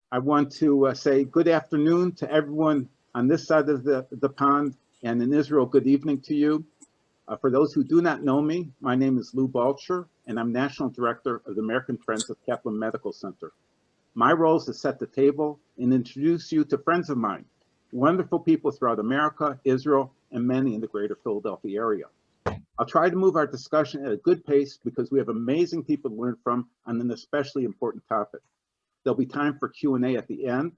I want to say good afternoon to everyone on this side of the pond, and in Israel, good evening to you. For those who do not know me, my name is Lou Balcher, and I'm National Director of the American Friends of Kaplan Medical Center. My role is to set the table and introduce you to friends of mine, wonderful people throughout America, Israel, and many in the greater Philadelphia area. I'll try to move our discussion at a good pace because we have amazing people to learn from on an especially important topic. There'll be time for Q&A at the end.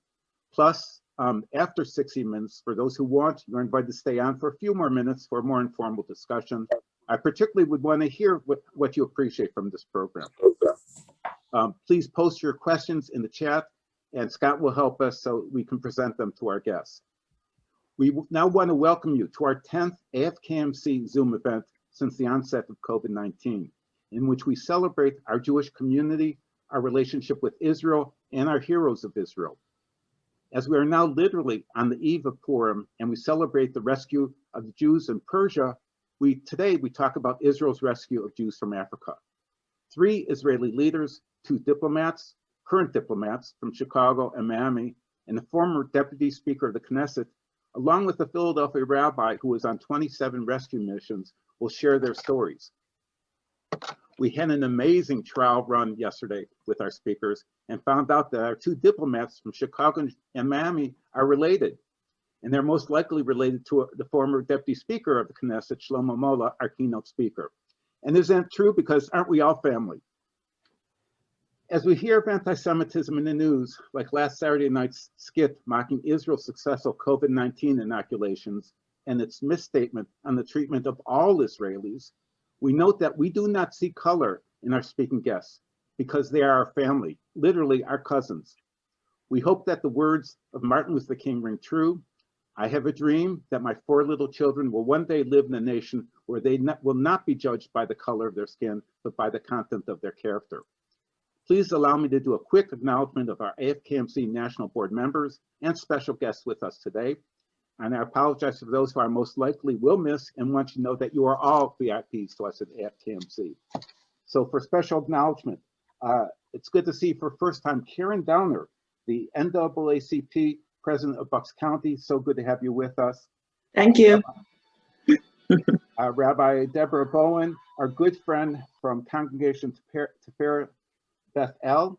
Plus, after 60 minutes, for those who want, you're invited to stay on for a few more minutes for a more informal discussion. I particularly would want to hear what you appreciate from this program. Please post your questions in the chat, and Scott will help us so we can present them to our guests. We now want to welcome you to our 10th AFKMC Zoom event since the onset of COVID-19, in which we celebrate our Jewish community, our relationship with Israel, and our heroes of Israel. As we are now literally on the eve of Purim and we celebrate the rescue of the Jews in Persia, today we talk about Israel's rescue of Jews from Africa. 3 Israeli leaders, 2 diplomats, current diplomats from Chicago and Miami, and the former deputy speaker of the Knesset, along with the Philadelphia rabbi who was on 27 rescue missions, will share their stories. We had an amazing trial run yesterday with our speakers and found out that our 2 diplomats from Chicago and Miami are related. And they're most likely related to the former deputy speaker of the Knesset, Shlomo Molla, our keynote speaker. And isn't that true? Because aren't we all family? As we hear of anti-Semitism in the news, like last Saturday night's skit mocking Israel's successful COVID-19 inoculations and its misstatement on the treatment of all Israelis, we note that we do not see color in our speaking guests because they are our family, literally our cousins. We hope that the words of Martin Luther King ring true. I have a dream that my 4 little children will one day live in a nation where they will not be judged by the color of their skin, but by the content of their character. Please allow me to do a quick acknowledgement of our AFKMC National Board members and special guests with us today. And I apologize for those who I most likely will miss and want you to know that you are all VIPs to us at AFKMC. So for special acknowledgement, it's good to see for first time Karen Downer, the NAACP president of Bucks County. So good to have you with us. Thank you. Rabbi Deborah Bowen, our good friend from Congregation Teferet Beth El,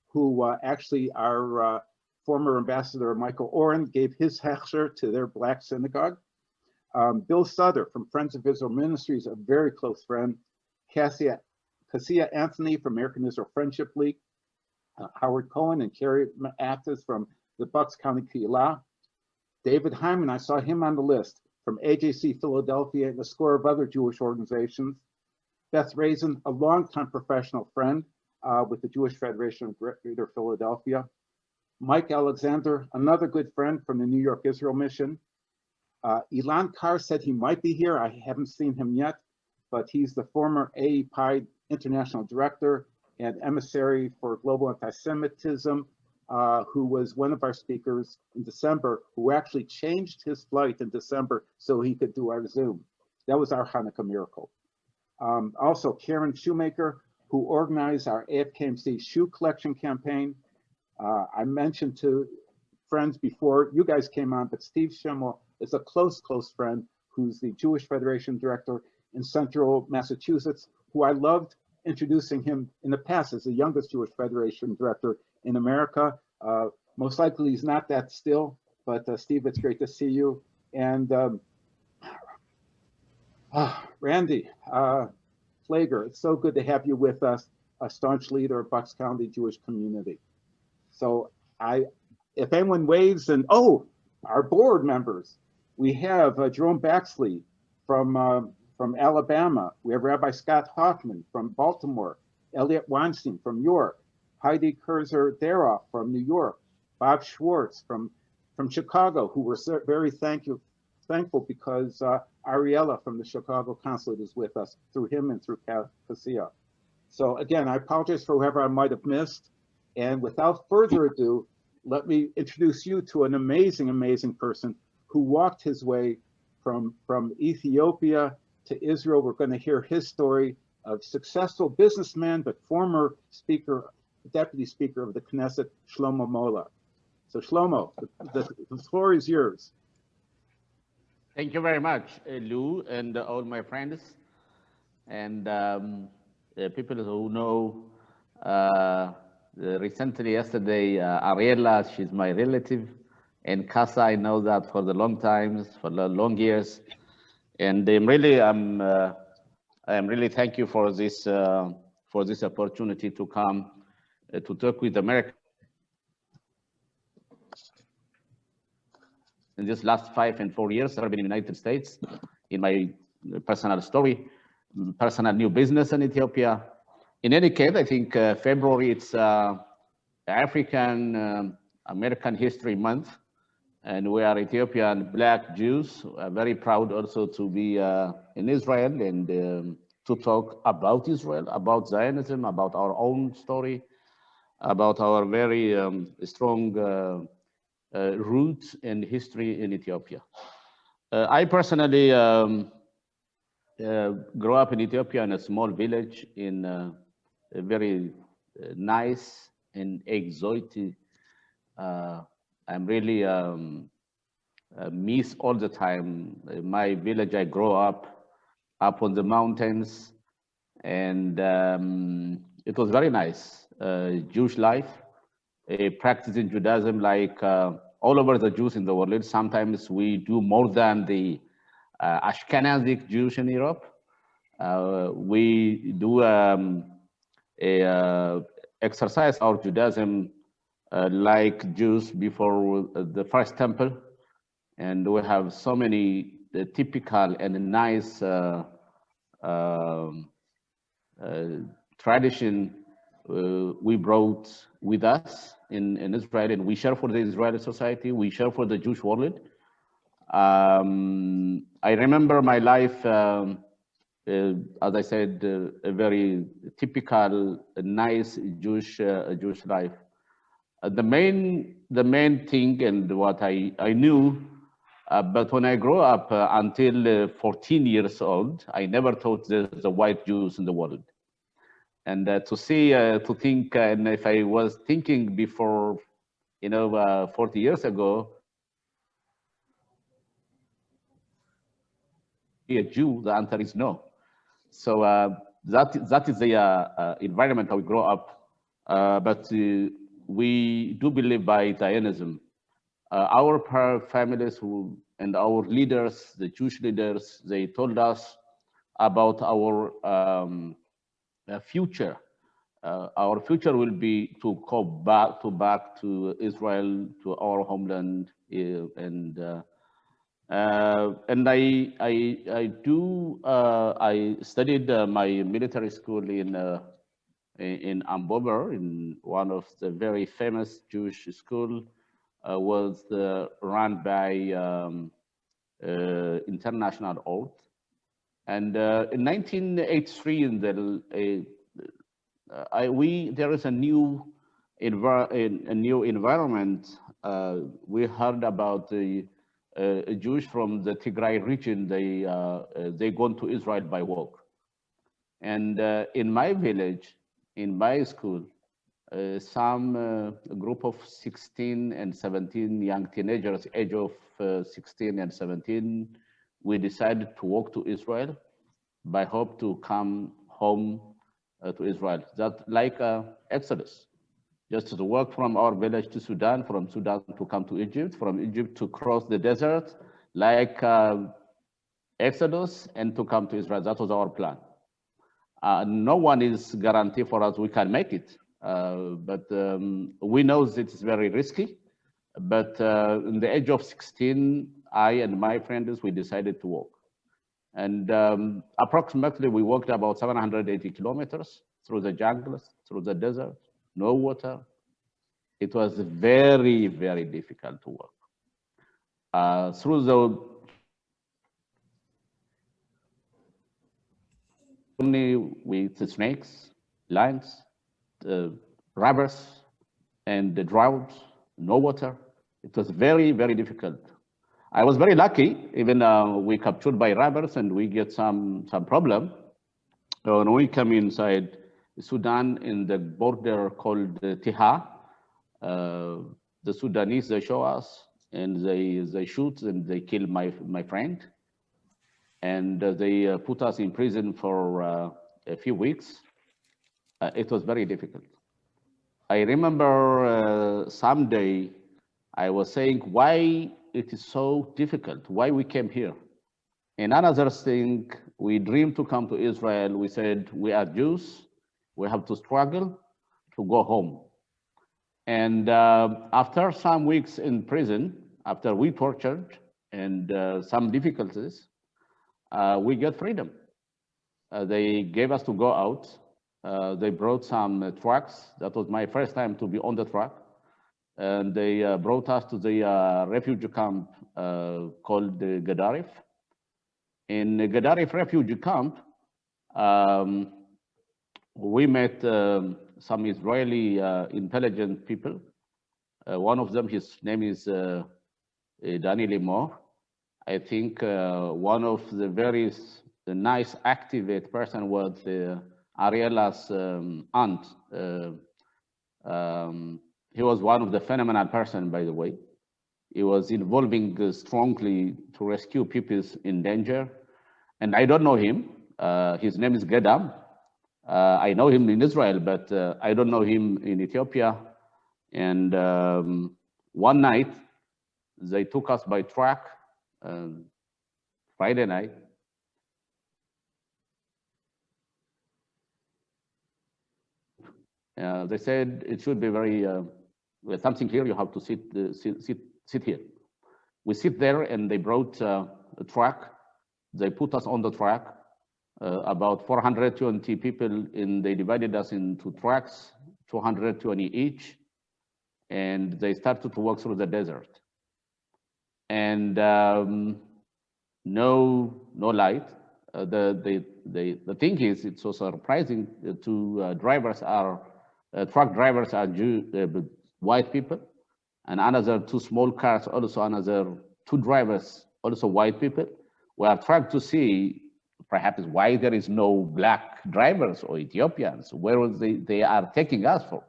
who actually our former ambassador Michael Oren gave his hechsher to their black synagogue. Bill Sutter from Friends of Israel Ministries, a very close friend. Kasa Anthony from American Israel Friendship League. Howard Cohen and Carrie Aptis from the Bucks County Kehillah. David Hyman, I saw him on the list, from AJC Philadelphia and a score of other Jewish organizations. Beth Raisin, a longtime professional friend with the Jewish Federation of Greater Philadelphia. Mike Alexander, another good friend from the New York Israel Mission. Ilan Carr said he might be here. I haven't seen him yet, but he's the former AEPI International Director and Emissary for Global Anti-Semitism, who was one of our speakers in December, who actually changed his flight in December so he could do our Zoom. That was our Hanukkah miracle. Also, Karen Shoemaker, who organized our AFKMC shoe collection campaign. I mentioned to friends before you guys came on, but Steve Schimmel is a close friend who's the Jewish Federation Director in Central Massachusetts, who I loved introducing him in the past as the youngest Jewish Federation Director in America. Most likely he's not that still, but Steve, it's great to see you. And Randy Flager, it's so good to have you with us, a staunch leader of Bucks County Jewish community. So if anyone waves, and our board members, we have Jerome Baxley from Alabama. We have Rabbi Scott Hoffman from Baltimore, Elliot Weinstein from York, Heidi Kurzer-Daroff from New York, Bob Schwartz from Chicago, who we're very thankful because Ariella from the Chicago Consulate is with us through him and through Kasa. So again, I apologize for whoever I might have missed. And without further ado, let me introduce you to an amazing person who walked his way from Ethiopia to Israel. We're going to hear his story of successful businessman, but former speaker, deputy speaker of the Knesset, Shlomo Molla. So Shlomo, the floor is yours. Thank you very much, Lou, and all my friends, and people who know. Recently, yesterday, Ariella, she's my relative, and Kasa, I know that for the long times, for the long years, and I'm really thank you for this opportunity to come to talk with America. In this last 5 and 4 years, I've been in the United States in my personal story, personal new business in Ethiopia. In any case, I think February, it's African American History Month, and we are Ethiopian Black Jews. Very proud also to be in Israel and to talk about Israel, about Zionism, about our own story, about our very strong roots and history in Ethiopia. I personally grew up in Ethiopia in a small village in a very nice and exotic. I'm really miss all the time my village. I grew up on the mountains, and it was very nice. Jewish life, practicing Judaism like all over the Jews in the world. Sometimes we do more than the Ashkenazic Jews in Europe. We do exercise our Judaism like Jews before the first temple, and we have so many typical and nice tradition we brought with us in Israel, and we share for the Israeli society, we share for the Jewish world. I remember my life, as I said, a very typical, nice Jewish life. The main thing and what I knew, but when I grew up until 14 years old, I never thought there's a white Jews in the world. And to see, to think, and if I was thinking before, 40 years ago, be a Jew, the answer is no. So that is the environment how we grow up. But we do believe by Zionism. Our families and our leaders, the Jewish leaders, they told us about our future. Our future will be to go back to Israel, to our homeland, and I studied my military school in Ambober, in one of the very famous Jewish school, was run by International Oath. And in 1983, there is a new environment. We heard about the Jews from the Tigray region. They gone to Israel by walk. And in my village, in my school, some group of 16 and 17 young teenagers, age of 16 and 17, we decided to walk to Israel by hope to come home to Israel. That like Exodus, just to walk from our village to Sudan, from Sudan to come to Egypt, from Egypt to cross the desert, like Exodus, and to come to Israel. That was our plan. No one is guaranteed for us we can make it, but we know that it's very risky. But in the age of 16, I and my friends, we decided to walk. And approximately we walked about 780 kilometers through the jungles, through the desert, no water. It was very, very difficult to walk. Through the only with the snakes, lions, robbers, and the drought, no water. It was very, very difficult. I was very lucky, even we captured by robbers and we get some problem. When we come inside Sudan in the border called Tiha, the Sudanese, they show us, and they shoot and they kill my friend. And they put us in prison for a few weeks. It was very difficult. I remember someday I was saying why it is so difficult, why we came here. And another thing, we dreamed to come to Israel. We said, we are Jews, we have to struggle to go home. And after some weeks in prison, after we tortured and some difficulties, we got freedom. They gave us to go out. They brought some trucks. That was my first time to be on the truck. And they brought us to the refugee camp called the Gadarif. In the Gadarif refugee camp, we met some Israeli intelligent people. One of them, his name is Daniel Limor. I think one of the very nice, activate person was Ariella's aunt. He was one of the phenomenal person, by the way. He was involving strongly to rescue people in danger. And I don't know him. His name is Gedam. I know him in Israel, but I don't know him in Ethiopia. And one night, they took us by truck, Friday night. They said it should be very, with something here, you have to sit here. We sit there and they brought a truck. They put us on the truck, about 420 people, and they divided us into trucks, 220 each, and they started to walk through the desert. And no light. The thing is, it's so surprising. Two drivers are truck drivers are white people, and another two small cars, also another two drivers, also white people. We are trying to see perhaps why there is no black drivers or Ethiopians, where they are taking us for.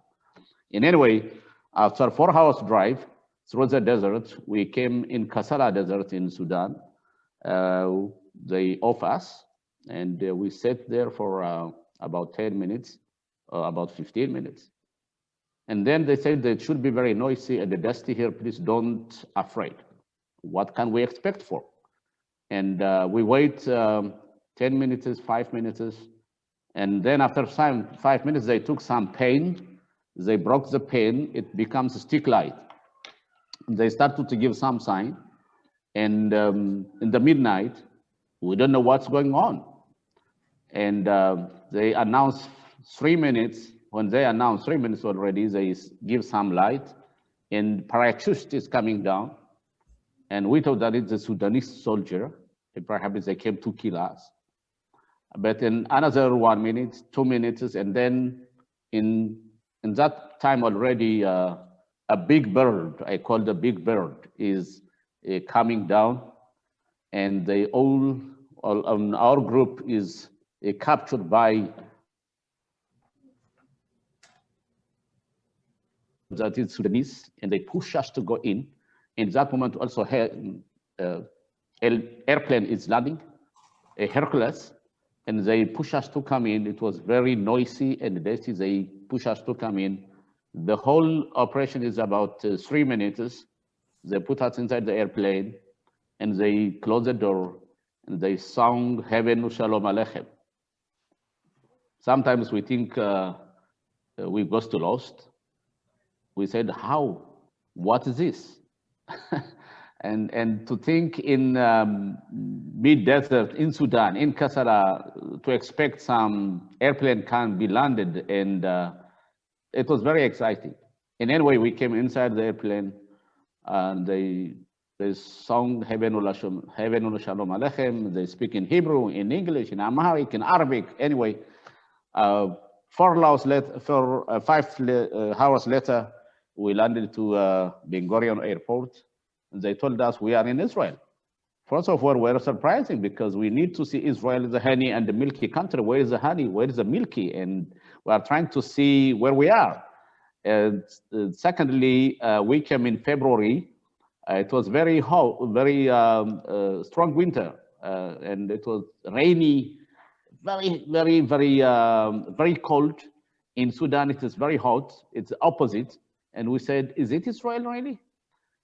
In any way, after 4 hours drive through the desert, we came in Kasa desert in Sudan. They off us, and we sat there for about 10 minutes, about 15 minutes. And then they said that it should be very noisy and dusty here, please don't afraid. What can we expect for? And we wait 10 minutes, 5 minutes, and then after 5 minutes, they took some paint, they broke the paint, it becomes a stick light. They started to give some sign, and in the midnight, we don't know what's going on. And they announced 3 minutes. When they announced 3 minutes already, they give some light, and parachute is coming down. And we thought that it's a Sudanese soldier. Perhaps they came to kill us. But in another 1 minute, 2 minutes, and then in that time already, a big bird, I call the big bird, is coming down, and they all our group is captured by that is Sudanese, and they push us to go in. In that moment, also airplane is landing, a Hercules, and they push us to come in. It was very noisy and dusty. They push us to come in. The whole operation is about 3 minutes. They put us inside the airplane, and they close the door, and they sung Heaven Shalom Aleichem. Sometimes we think we got lost. We said, how? What is this? and to think in mid-desert, in Sudan, in Kasa, to expect some airplane can be landed, and it was very exciting. And anyway, we came inside the airplane, and they sung Heaven Shalom Aleichem. They speak in Hebrew, in English, in Amharic, in Arabic. Anyway, 5 hours later, we landed to Ben Gurion Airport. They told us we are in Israel. First of all, we're surprising because we need to see Israel as a honey and the milky country. Where is the honey? Where is the milky? And we are trying to see where we are. And secondly, we came in February. It was very hot, very strong winter, and it was rainy, very cold. In Sudan, it is very hot. It's opposite. And we said, is it Israel really?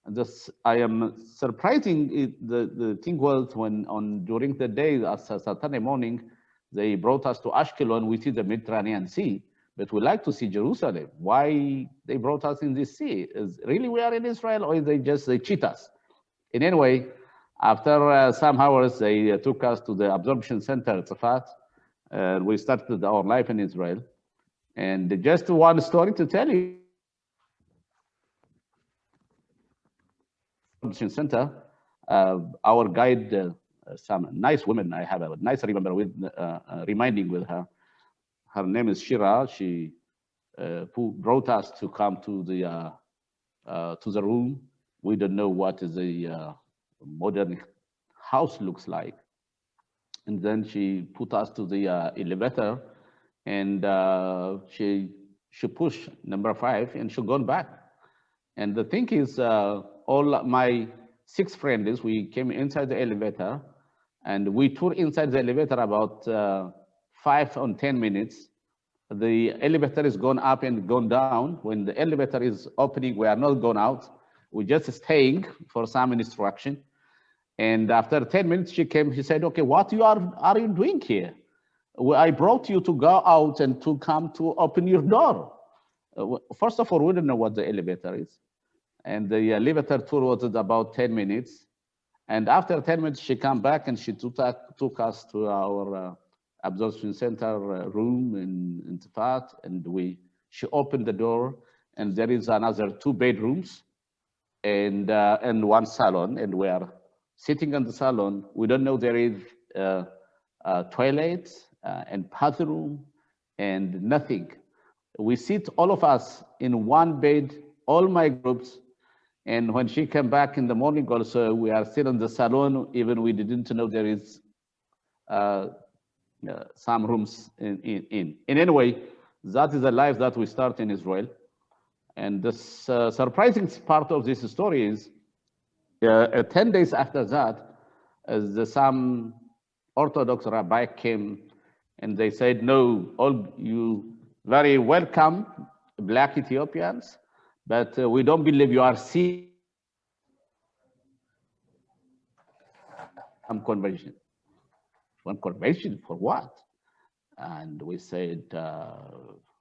And this, I am surprising. The thing was during the day, Saturday morning, they brought us to Ashkelon. We see the Mediterranean Sea, but we like to see Jerusalem. Why they brought us in this sea? Is really we are in Israel, or they cheat us? And anyway, after some hours, they took us to the absorption center at Safat. We started our life in Israel. And just one story to tell you. Absorption center, our guide, some nice women, I have a nice remember with reminding with her. Her name is Shira. She who brought us to come to the room. We don't know what is a modern house looks like. And then she put us to the elevator, and she pushed number 5, and she gone back. And the thing is, all my 6 friends, we came inside the elevator, and we toured inside the elevator about 5 or 10 minutes. The elevator is gone up and gone down. When the elevator is opening, we are not going out. We're just staying for some instruction. And after 10 minutes, she came. She said, "Okay, what are you doing here? I brought you to go out and to come to open your door." First of all, we don't know what the elevator is. And the elevator tour was about 10 minutes. And after 10 minutes, she came back and she took us to our absorption center room in Tifat. And she opened the door, and there is another 2 bedrooms and 1 salon. And we are sitting in the salon. We don't know there is a toilet and bathroom and nothing. We sit, all of us, in 1 bed, all my groups. And when she came back in the morning also, we are still in the salon, even we didn't know there is some rooms in. And anyway, that is the life that we start in Israel. And the surprising part of this story is 10 days after that, some Orthodox rabbi came and they said, "No, all you very welcome, Black Ethiopians, but we don't believe you are seeing some conversion." One conversion for what? And we said,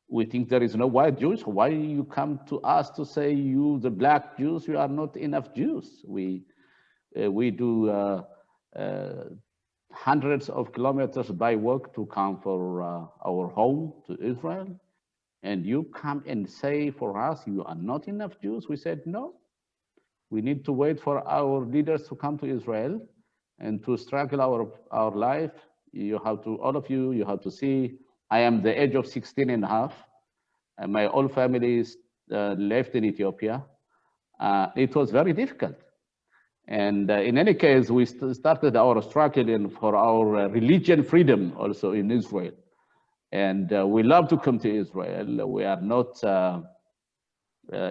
"We think there is no white Jews. Why you come to us to say you, the Black Jews, you are not enough Jews? We do hundreds of kilometers by walk to come for our home to Israel. And you come and say for us, you are not enough Jews?" We said, "No, we need to wait for our leaders to come to Israel and to struggle our life. You have to, all of you have to see, I am the age of 16 and a half. And my whole family is left in Ethiopia. It was very difficult. And in any case, we started our struggle for our religion freedom also in Israel. And we love to come to Israel. We are not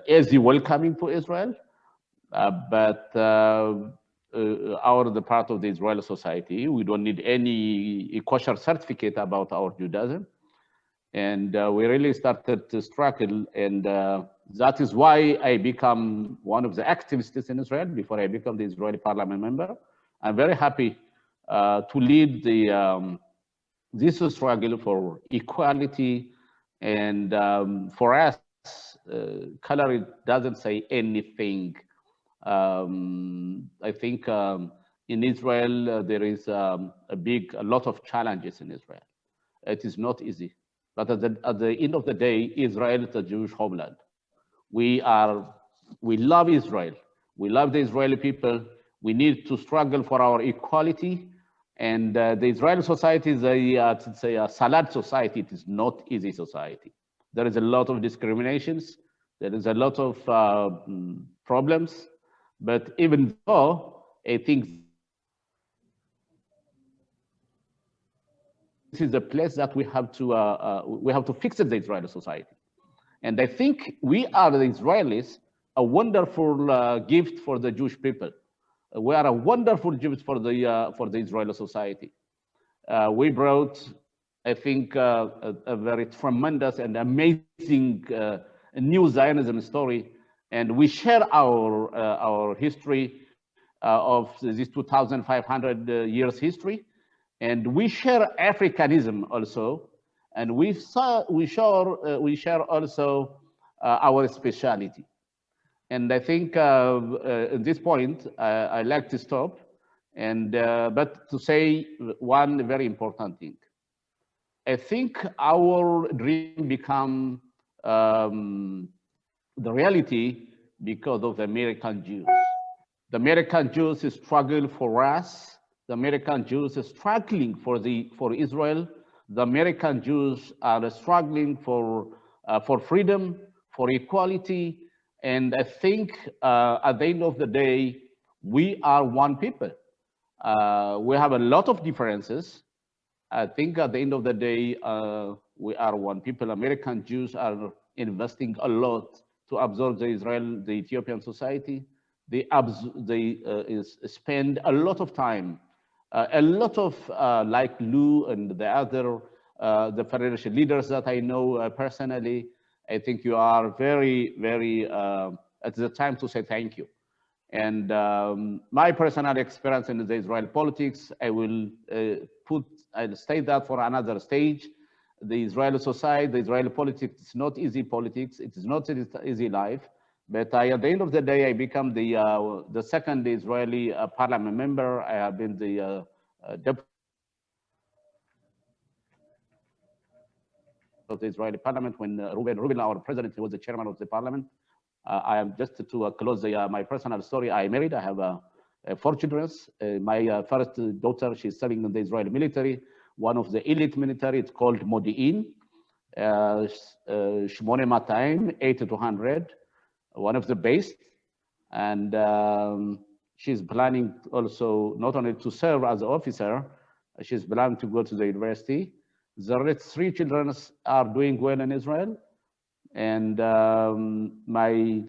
easy welcoming to Israel, but the part of the Israeli society, we don't need any kosher certificate about our Judaism. And we really started to struggle. And that is why I become one of the activists in Israel before I become the Israeli parliament member. I'm very happy to lead this struggle for equality. And for us, color doesn't say anything. I think in Israel, there is a lot of challenges in Israel. It is not easy. But at the end of the day, Israel is a Jewish homeland. We love Israel. We love the Israeli people. We need to struggle for our equality. And the Israeli society is a salad society. It is not easy society. There is a lot of discriminations. There is a lot of problems. But even though I think this is a place that we have to fix it, the Israeli society. And I think we are the Israelis, a wonderful gift for the Jewish people. We are a wonderful gift for the Israeli society. We brought, I think, a very tremendous and amazing new Zionism story, and we share our history of this 2,500 years history, and we share Africanism also, and we share also our speciality. And I think at this point, I like to stop, and but to say one very important thing. I think our dream become the reality because of the American Jews. The American Jews struggle for us. The American Jews are struggling for Israel. The American Jews are struggling for freedom, for equality. And I think at the end of the day, we are one people. We have a lot of differences. I think at the end of the day, we are one people. American Jews are investing a lot to absorb the Ethiopian society. They spend a lot of time, a lot of like Lou and the other the federation leaders that I know personally. I think you are very, very, it's the time to say thank you. And my personal experience in the Israeli politics, I'll state that for another stage. The Israeli society, the Israeli politics, it's not easy politics. It is not easy life. But at the end of the day, I become the second Israeli parliament member. I have been the deputy of the Israeli parliament when Reuven, our president, was the chairman of the parliament. I am just to close my personal story. I married. I have 4 children. My first daughter, she's serving in the Israeli military, one of the elite military. It's called Modi'in, 8200, one of the best. And she's planning also not only to serve as an officer, she's planning to go to the university. The rest 3 children are doing well in Israel. And my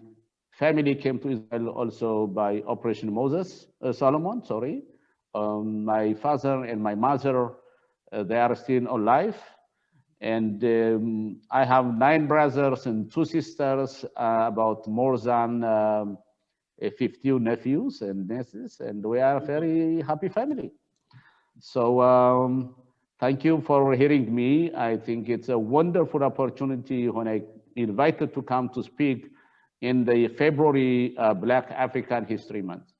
family came to Israel also by Operation Solomon, sorry. My father and my mother, they are still alive. And I have 9 brothers and 2 sisters, about more than 15 nephews and nieces, and we are a very happy family. So thank you for hearing me. I think it's a wonderful opportunity when I invited to come to speak in the February Black African History Month.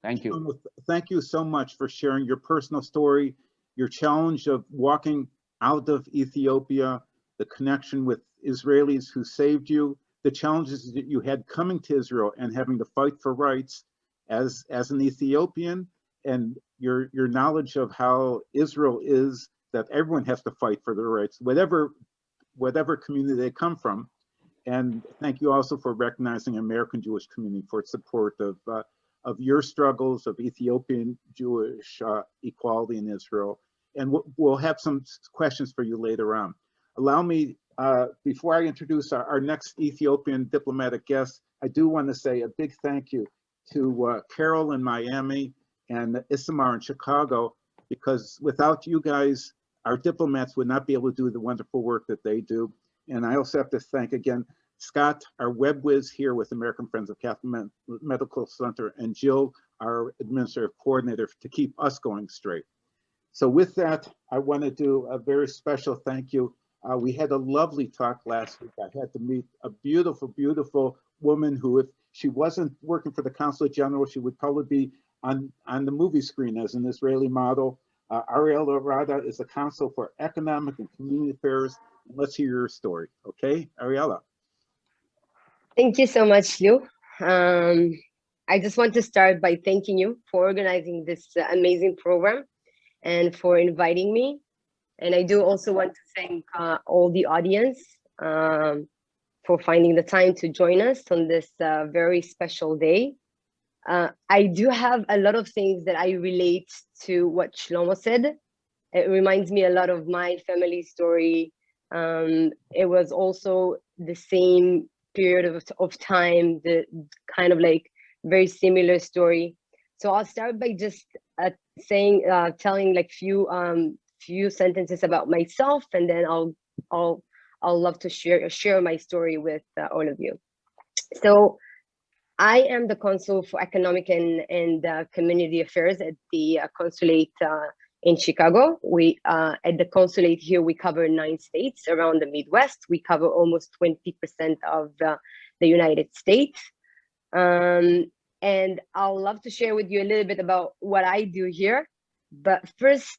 Thank you. Thank you so much for sharing your personal story, your challenge of walking out of Ethiopia, the connection with Israelis who saved you, the challenges that you had coming to Israel and having to fight for rights as an Ethiopian, and your knowledge of how Israel is, that everyone has to fight for their rights, whatever community they come from. And thank you also for recognizing the American Jewish community for its support of your struggles of Ethiopian Jewish equality in Israel. And we'll have some questions for you later on. Allow me, before I introduce our next Ethiopian diplomatic guest, I do want to say a big thank you to Carol in Miami and Isamar in Chicago, because without you guys, our diplomats would not be able to do the wonderful work that they do. And I also have to thank again Scott, our web whiz here with American Friends of Catholic Medical Center, and Jill, our administrative coordinator, to keep us going straight. So with that, I want to do a very special thank you. We had a lovely talk last week. I had to meet a beautiful, beautiful woman who, if she wasn't working for the Consulate General, she would probably be on the movie screen as an Israeli model. Ariella Rada is the Consul for Economic and Community Affairs. Let's hear your story. Okay, Ariella. Thank you so much, Lou. I just want to start by thanking you for organizing this amazing program and for inviting me. And I do also want to thank all the audience for finding the time to join us on this very special day. I do have a lot of things that I relate to what Shlomo said. It reminds me a lot of my family story. It was also the same period of time, the kind of like very similar story. So I'll start by just telling like few sentences about myself, and then I'll love to share my story with all of you. So I am the consul for economic and community affairs at the consulate in Chicago. We at the consulate here, we cover 9 states around the Midwest. We cover almost 20% of the United States. And I'll love to share with you a little bit about what I do here. But first,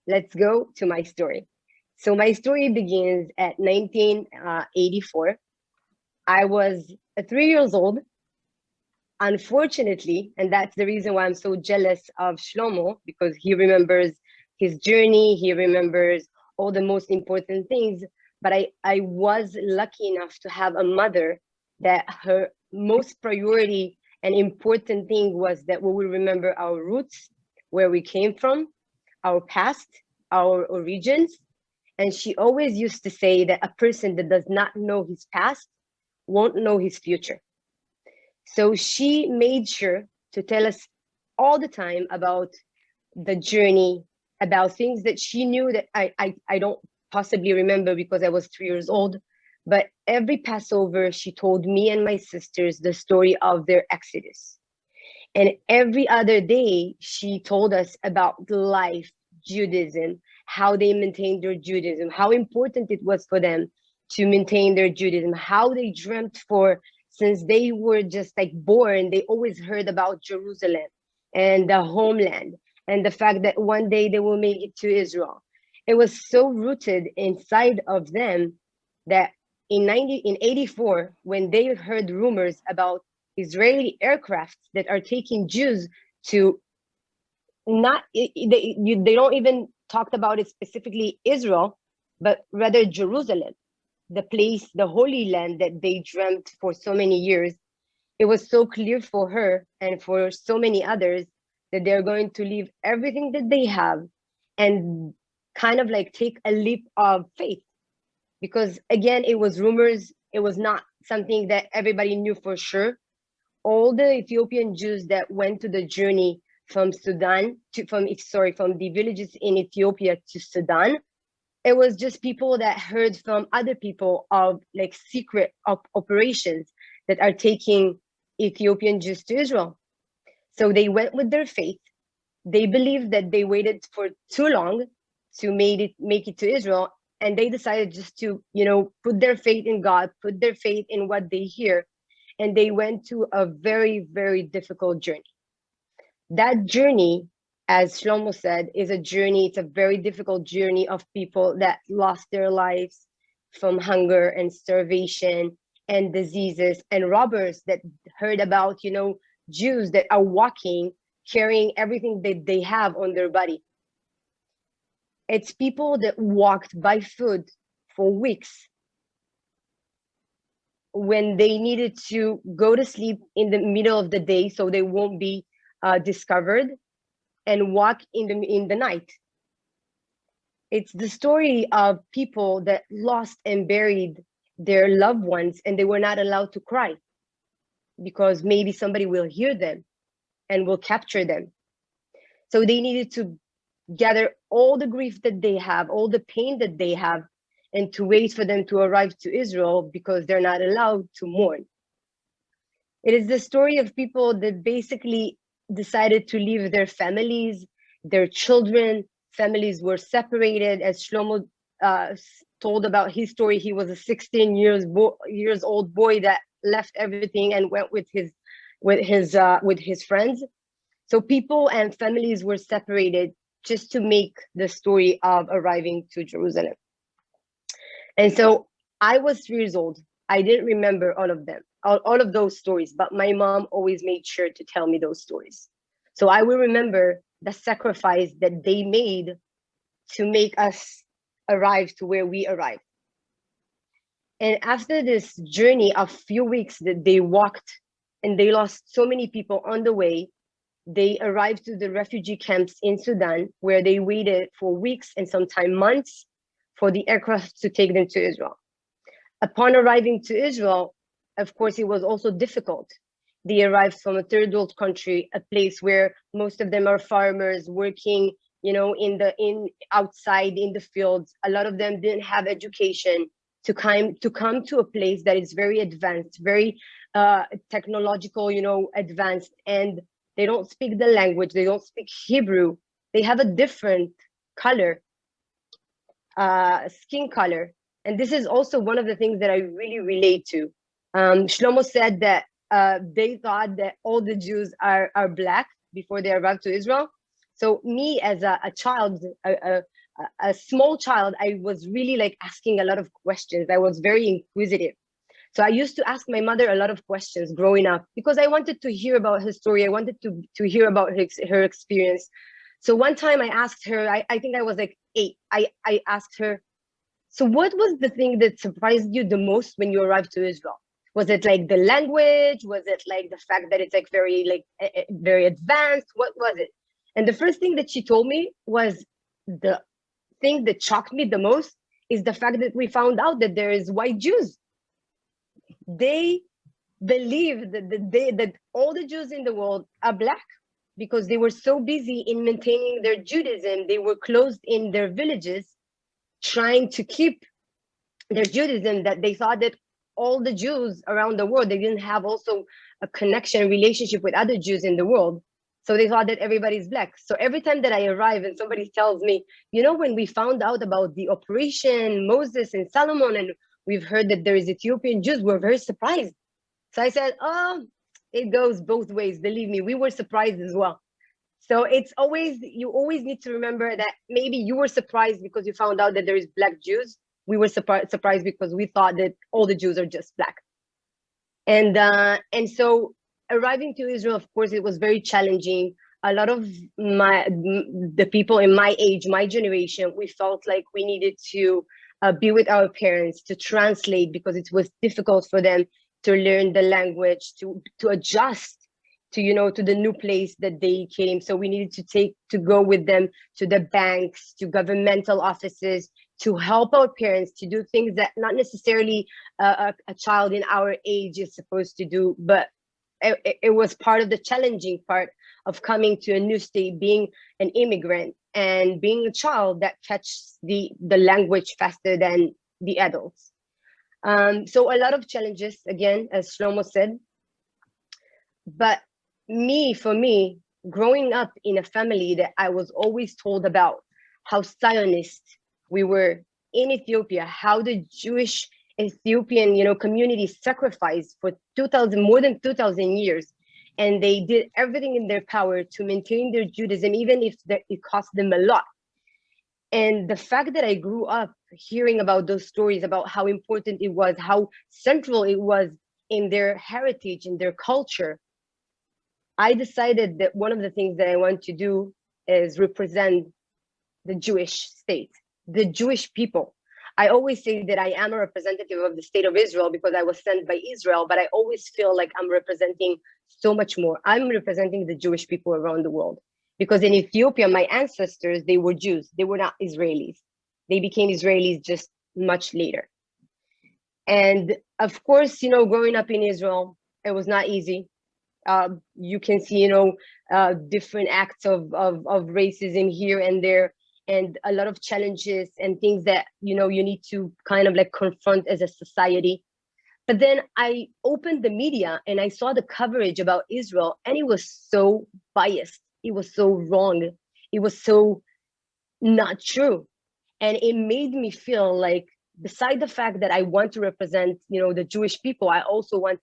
let's go to my story. So my story begins at 1984. I was 3 years old. Unfortunately, and that's the reason why I'm so jealous of Shlomo, because he remembers his journey, he remembers all the most important things. But I was lucky enough to have a mother that her most priority and important thing was that we will remember our roots, where we came from, our past, our origins. And she always used to say that a person that does not know his past won't know his future. So she made sure to tell us all the time about the journey, about things that she knew that I don't possibly remember because I was 3 years old. But every Passover, she told me and my sisters the story of their exodus. And every other day, she told us about life, Judaism, how they maintained their Judaism, how important it was for them to maintain their Judaism, how they dreamt for, since they were just like born, they always heard about Jerusalem and the homeland and the fact that one day they will make it to Israel. It was so rooted inside of them that in 84, when they heard rumors about Israeli aircrafts that are taking Jews to they don't even talked about it specifically Israel, but rather Jerusalem, the place, the Holy Land that they dreamt for so many years. It was so clear for her and for so many others that they're going to leave everything that they have and kind of like take a leap of faith. Because again, it was rumors, it was not something that everybody knew for sure. All the Ethiopian Jews that went to the journey from Sudan from the villages in Ethiopia to Sudan, it was just people that heard from other people of like secret operations that are taking Ethiopian Jews to Israel. So they went with their faith. They believed that they waited for too long to make it to Israel. And they decided just to, put their faith in God, put their faith in what they hear. And they went to a very, very difficult journey. That journey, as Shlomo said, is a journey. It's a very difficult journey of people that lost their lives from hunger and starvation and diseases, and robbers that heard about, Jews that are walking, carrying everything that they have on their body. It's people that walked by foot for weeks when they needed to go to sleep in the middle of the day so they won't be discovered, and walk in the night. It's the story of people that lost and buried their loved ones, and they were not allowed to cry because maybe somebody will hear them and will capture them. So they needed to gather all the grief that they have, all the pain that they have, and to wait for them to arrive to Israel because they're not allowed to mourn. It is the story of people that basically decided to leave their families, their children. Families were separated. As Shlomo told about his story, he was a 16 years old boy that left everything and went with his friends. So people and families were separated just to make the story of arriving to Jerusalem. And so I was 3 years old. I didn't remember all of them, all of those stories, but my mom always made sure to tell me those stories. So I will remember the sacrifice that they made to make us arrive to where we arrived. And after this journey of few weeks that they walked, and they lost so many people on the way, they arrived to the refugee camps in Sudan, where they waited for weeks and sometimes months for the aircraft to take them to Israel. Upon arriving to Israel, of course, it was also difficult. They arrived from a third world country, a place where most of them are farmers working, you know, outside in the fields. A lot of them didn't have education. To come to a place that is very advanced, very technological, you know, advanced, and they don't speak the language, they don't speak Hebrew, they have a different color, skin color. And this is also one of the things that I really relate to. Shlomo said that they thought that all the Jews are black before they arrived to Israel. So me as a child, a small child, I was really like asking a lot of questions. I was very inquisitive. So I used to ask my mother a lot of questions growing up because I wanted to hear about her story. I wanted to hear about her experience. So one time I asked her, I think I was like 8. I asked her, so what was the thing that surprised you the most when you arrived to Israel? Was it like the language? Was it like the fact that it's like very advanced? What was it? And the first thing that she told me was the thing that shocked me the most is the fact that we found out that there is white Jews. They believe that all the Jews in the world are black because they were so busy in maintaining their Judaism. They were closed in their villages trying to keep their Judaism, that they thought that all the Jews around the world, they didn't have also a connection, relationship with other Jews in the world. So they thought that everybody's black. So every time that I arrive and somebody tells me, you know, when we found out about the Operation Moses and Solomon, and we've heard that there is Ethiopian Jews, we're very surprised. So I said, oh, it goes both ways. Believe me, we were surprised as well. So it's always, you always need to remember that maybe you were surprised because you found out that there is black Jews. We were surprised because we thought that all the Jews are just black. And so arriving to Israel, of course, it was very challenging. A lot of the people in my age, my generation, we felt like we needed to be with our parents, to translate, because it was difficult for them to learn the language, to adjust to, you know, to the new place that they came. So we needed to go with them to the banks, to governmental offices, to help our parents to do things that not necessarily a child in our age is supposed to do, but it was part of the challenging part of coming to a new state, being an immigrant and being a child that catches the language faster than the adults. So a lot of challenges, again, as Shlomo said. But for me, growing up in a family that I was always told about how Zionist we were in Ethiopia, how the Jewish Ethiopian, you know, community sacrificed for more than 2,000 years, and they did everything in their power to maintain their Judaism, even if it cost them a lot. And the fact that I grew up hearing about those stories, about how important it was, how central it was in their heritage, in their culture, I decided that one of the things that I want to do is represent the Jewish state, the Jewish people. I always say that I am a representative of the state of Israel because I was sent by Israel, but I always feel like I'm representing so much more. I'm representing the Jewish people around the world. Because in Ethiopia, my ancestors, they were Jews. They were not Israelis. They became Israelis just much later. And of course, you know, growing up in Israel, it was not easy. You can see, you know, different acts of racism here and there, and a lot of challenges and things that, you know, you need to kind of like confront as a society. But then I opened the media and I saw the coverage about Israel, and it was so biased. It was so wrong. It was so not true. And it made me feel like, beside the fact that I want to represent, you know, the Jewish people, I also want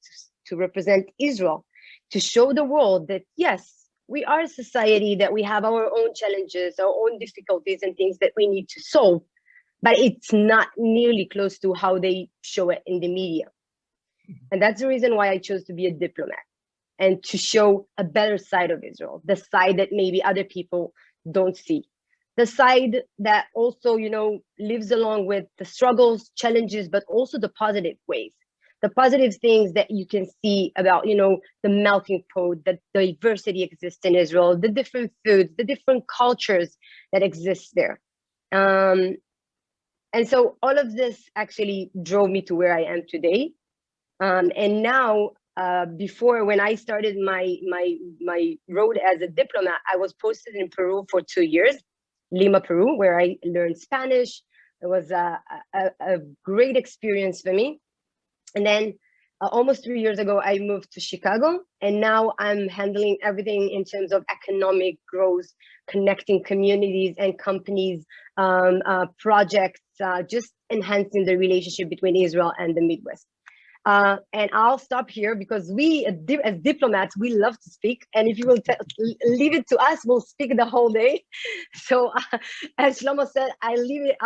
to represent Israel, to show the world that, yes, we are a society, that we have our own challenges, our own difficulties and things that we need to solve, but it's not nearly close to how they show it in the media. And that's the reason why I chose to be a diplomat, and to show a better side of Israel, the side that maybe other people don't see, the side that also, you know, lives along with the struggles, challenges, but also the positive ways, the positive things that you can see about, you know, the melting pot, that diversity exists in Israel, the different foods, the different cultures that exist there. And And so all of this actually drove me to where I am today. And now, before, when I started my road as a diplomat, I was posted in Peru for 2 years, Lima, Peru, where I learned Spanish. It was a great experience for me. And then almost 3 years ago, I moved to Chicago, and now I'm handling everything in terms of economic growth, connecting communities and companies, projects, just enhancing the relationship between Israel and the Midwest. And I'll stop here because we, as diplomats, we love to speak. And if you will leave it to us, we'll speak the whole day. So as Shlomo said,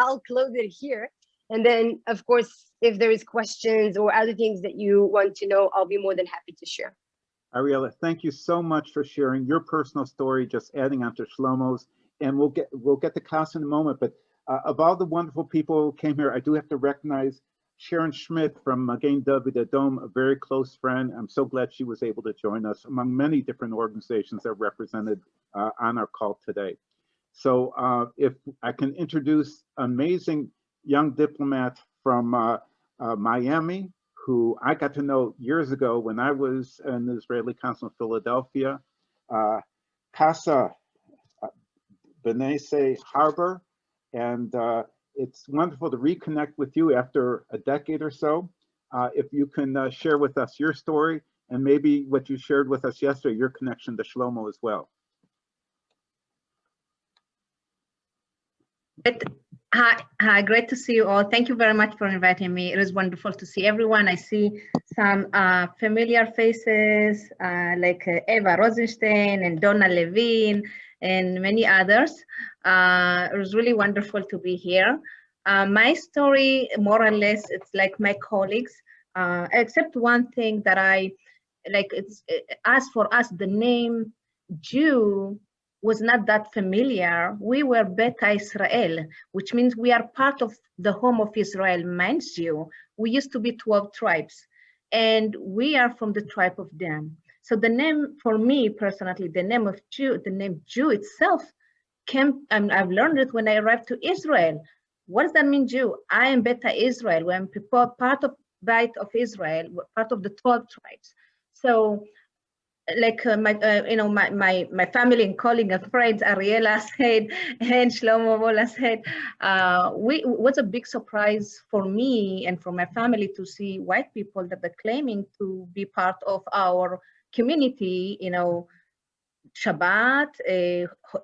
I'll close it here. And then, of course, if there is questions or other things that you want to know, I'll be more than happy to share. Ariella, thank you so much for sharing your personal story, just adding on to Shlomo's. And we'll get to Kasa in a moment. But of all the wonderful people who came here, I do have to recognize Sharon Schmidt from Magen David Adom, a very close friend. I'm so glad she was able to join us among many different organizations that are represented on our call today. So if I can introduce amazing young diplomat from Miami, who I got to know years ago when I was an Israeli consul in Philadelphia, Kasa, Bainesay-Harbor, and it's wonderful to reconnect with you after a decade or so. If you can share with us your story and maybe what you shared with us yesterday, your connection to Shlomo as well. Hi, great to see you all. Thank you very much for inviting me. It is wonderful to see everyone. I see some familiar faces like Eva Rosenstein and Donna Levine and many others. It was really wonderful to be here. My story, more or less, it's like my colleagues, except one thing that I like. As for us, the name Jew was not that familiar. We were Beta Israel, which means we are part of the home of Israel, mind you. We used to be 12 tribes, and we are from the tribe of Dan. So the name, for me personally, the name of Jew, the name Jew itself came, I've learned it when I arrived to Israel. What does that mean, Jew? I am Beta Israel, when people part of Beit of Israel, part of the 12 tribes. So like my family and colleague and friends, Ariella said, and Shlomo, Molla said, it was a big surprise for me and for my family to see white people that are claiming to be part of our community, Shabbat,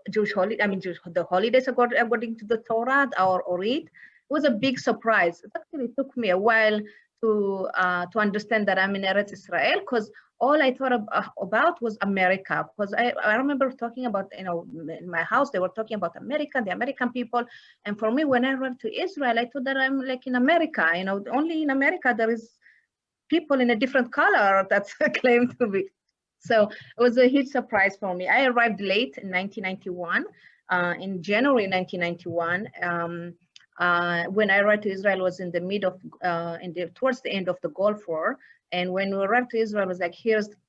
Jewish holiday, the holidays according to the Torah, our Orit. It was a big surprise. It actually took me a while to understand that I'm in Eretz Israel, because all I thought about was America. Because I remember talking about, in my house, they were talking about America, the American people. And for me, when I went to Israel, I thought that I'm like in America, only in America there is people in a different color that's claimed to be. So it was a huge surprise for me. I arrived late in 1991, in January 1991. When I arrived to Israel, was in the mid of, towards the end of the Gulf War. And when we arrived to Israel, it was like,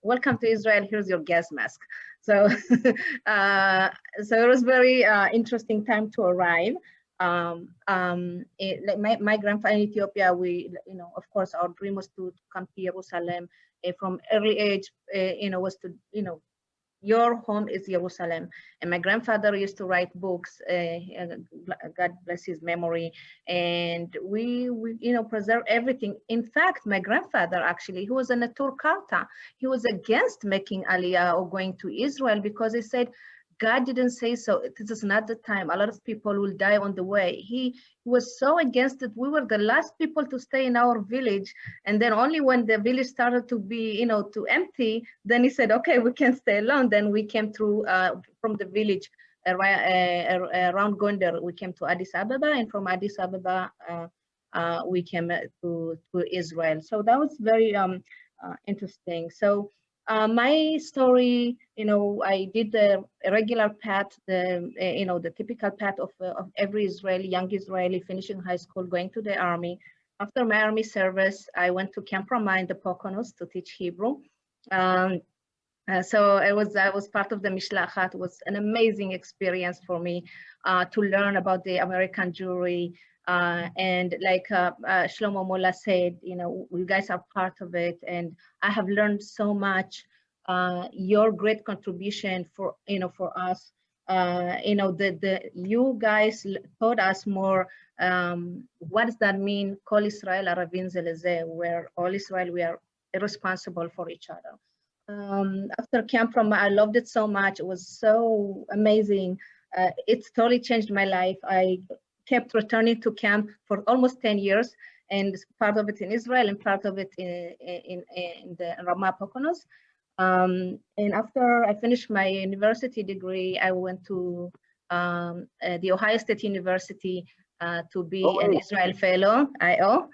welcome to Israel, here's your gas mask. So, so it was very interesting time to arrive. Like my grandfather in Ethiopia, we, of course, our dream was to come to Jerusalem. From early age, was to, your home is Jerusalem. And my grandfather used to write books, God bless his memory. And we preserve everything. In fact, my grandfather actually, he was a Natur Karta. He was against making Aliyah or going to Israel because he said, God didn't say so. This is not the time. A lot of people will die on the way. He was so against it. We were the last people to stay in our village. And then only when the village started to be, to empty, then he said, okay, we can stay alone. Then we came through from the village around Gondar. We came to Addis Ababa, and from Addis Ababa, we came to Israel. So that was very interesting. So my story, I did the regular path, the typical path of every Israeli, young Israeli finishing high school, going to the army. After my army service, I went to Camp Ramah in the Poconos to teach Hebrew. So I was part of the Mishlachat. It was an amazing experience for me to learn about the American Jewry, And like Shlomo Molla said, you know, you guys are part of it, and I have learned so much. Your great contribution for, you know, for us. You know, you guys taught us more. What does that mean? Kol Israel Aravin Zelezeh, where all Israel, we are responsible for each other. After Camp Rama, I loved it so much. It was so amazing. It's totally changed my life. I kept returning to camp for almost 10 years, and part of it in Israel and part of it in the Ramah Poconos. And after I finished my university degree, I went to the Ohio State University to be an Israel Fellow, IO.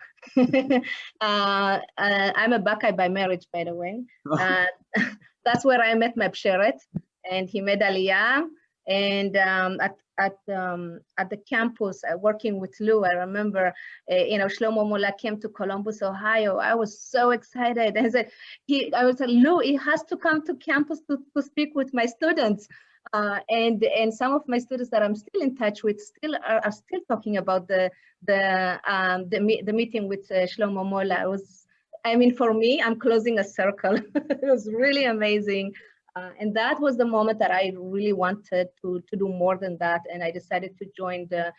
I'm a Buckeye by marriage, by the way. That's where I met my Bsheret, and he made Aliyah. And at the campus, working with Lou, I remember, you know, Shlomo Molla came to Columbus, Ohio. I was so excited. I said, I was like, Lou, he has to come to campus to speak with my students. And some of my students that I'm still in touch with are still talking about the meeting with Shlomo Molla. It was, I mean, for me, I'm closing a circle. It was really amazing. And that was the moment that I really wanted to do more than that. And I decided to join the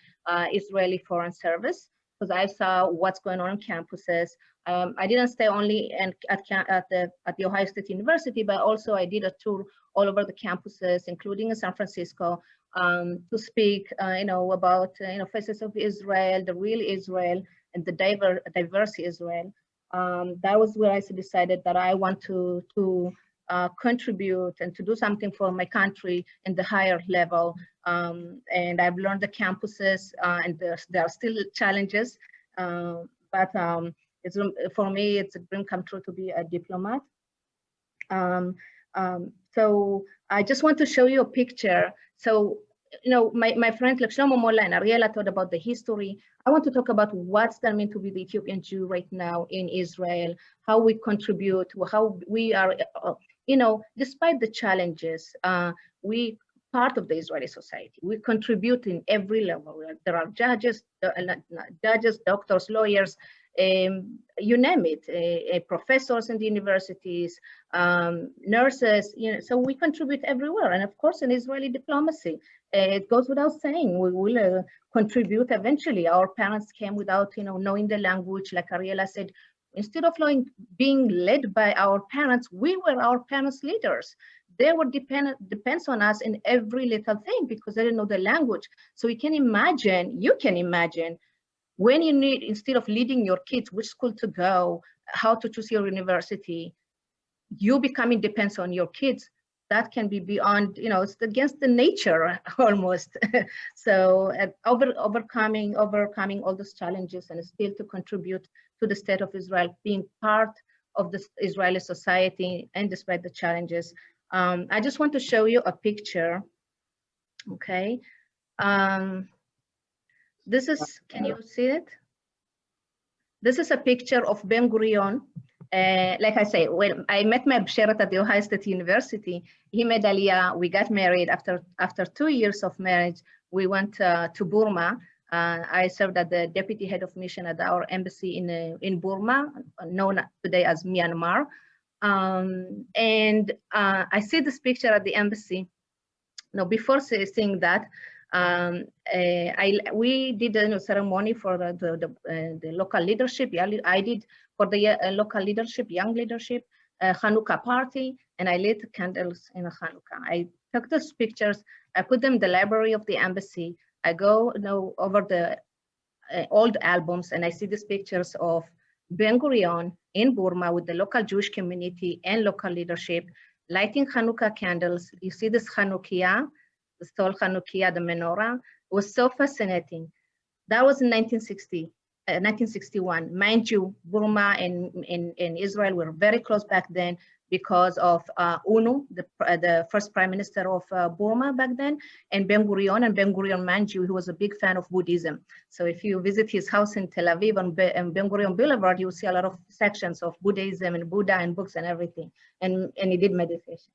Israeli Foreign Service because I saw what's going on campuses. I didn't stay only at the Ohio State University, but also I did a tour all over the campuses, including in San Francisco, to speak, you know, about, you know, faces of Israel, the real Israel, and the diverse Israel. That was where I decided that I want to contribute and to do something for my country in the higher level. And I've learned the campuses, and there are still challenges, but it's, for me, it's a dream come true to be a diplomat. So I just want to show you a picture. So, you know, my friend like Shlomo Molla and Ariella talked about the history. I want to talk about what's that mean to be the Ethiopian Jew right now in Israel, how we contribute, how we are, you know, despite the challenges, we part of the Israeli society. We contribute in every level. There are judges, doctors, lawyers, you name it, professors in the universities, nurses, you know, so we contribute everywhere. And of course, in Israeli diplomacy, it goes without saying, we will contribute eventually. Our parents came without, you know, knowing the language, like Ariella said. Instead of being led by our parents, we were our parents' leaders. They were depends on us in every little thing because they didn't know the language. So you can imagine when you need, instead of leading your kids which school to go, how to choose your university, you becoming depends on your kids. That can be beyond, you know, it's against the nature almost. So overcoming all those challenges and still to contribute to the state of Israel, being part of the Israeli society and despite the challenges. I just want to show you a picture, okay? This is, can you see it? This is a picture of Ben Gurion. Like I say, when I met my Bsheret at the Ohio State University, he made Aliyah, we got married. After 2 years of marriage, we went to Burma. I served as the deputy head of mission at our embassy in Burma, known today as Myanmar. And I see this picture at the embassy. Now, before seeing that, we did a ceremony for the local leadership. I did for the local leadership, young leadership, Hanukkah party, and I lit candles in Hanukkah. I took those pictures, I put them in the library of the embassy. I go over the old albums, and I see these pictures of Ben Gurion in Burma with the local Jewish community and local leadership, lighting Hanukkah candles. You see this Hanukkah, the Sol Hanukkah, the menorah. It was so fascinating. That was in 1961. Mind you, Burma and Israel were very close back then because of UNU, the first prime minister of Burma back then, and Ben Gurion, mind you, he was a big fan of Buddhism. So if you visit his house in Tel Aviv on Ben Gurion Boulevard, you will see a lot of sections of Buddhism and Buddha and books and everything. And he did meditation.